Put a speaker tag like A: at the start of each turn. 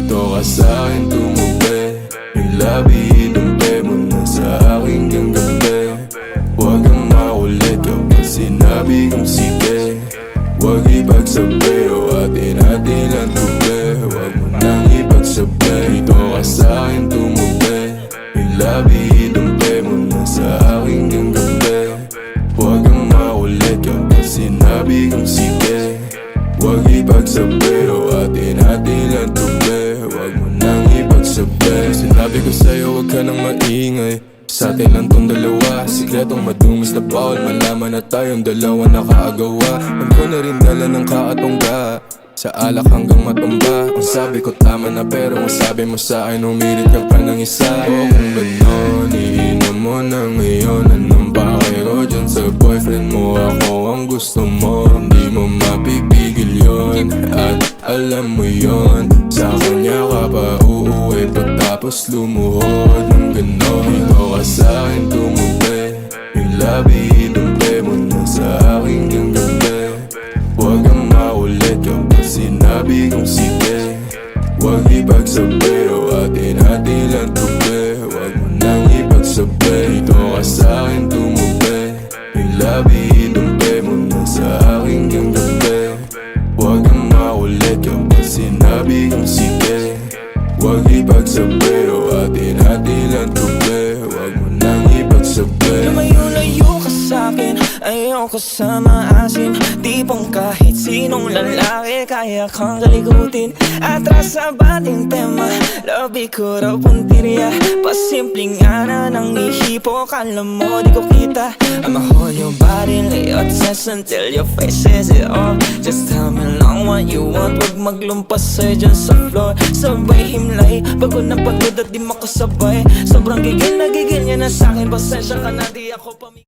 A: Dito ka sa'kin tumubi, yung labi idumpe mo na sa aking ganggabi. Huwag kang makulit kapag sinabi kong sige. Huwag ipagsabi o atin-atin ang tubi. Huwag mo nang ipagsabi. Dito ka sa'kin tumubi, yung labi idumpe mo na sa aking ganggabi. Huwag kang makulit kapag sinabi kong sige. Huwag ipagsabi o atin-atin ang tubi. Huwag mo nang ipagsabi. Sinabi ko sa'yo huwag ka nang maingay, sa atin lang tong dalawa. Sikretong madumis na bawal malaman na tayong dalawa nakaagawa. Alam ko na rin dala ng kaatongga, sa alak hanggang matumba. Ang sabi ko tama na pero ang sabi mo sa akin umirit ka pa ng isa. O kung gano'n, iinom mo na ngayon. Anong bakit ko dyan sa boyfriend mo? Ako ang gusto mo, hindi mo mapipigil yun. At alam mo yun, sa kanya ka pa uuwi pagtapos lumuhod ng gano'n. Dito ka sa'kin tumubi, yung labi idumpe mo na sa aking ganggabi. Huwag kang makulit kapag sinabi kong sige. Huwag ipagsabi o atin-atin lang tubi. Huwag mo nang ipagsabi. Dito ka sa'kin tumubi, yung labi idumpe mo na sa aking ganggabi. Huwag kang makulit kapag sinabi kong sige. Huwag ipagsabi o atin-atin lang tubi. Huwag mo nang ipagsabi.
B: Lumayo-layo ka sa'kin, ayaw ko sa maasim. Tipong kahit sinong lalaki kaya kang kalikutin. Atras sa bating tema, labi ko raw puntirya. Pasimpleng ana ng ihipo, kala mo di ko kita. I'ma hold your body, lay your chest until your face says it all. Just tell me lang what you want, wag maglumpas sa'yo dyan sa floor. Sabay himlay, pagod na pagod at di makasabay. Sobrang gigil na gigil niya na sa'kin, pasensya ka na di ako pamigil.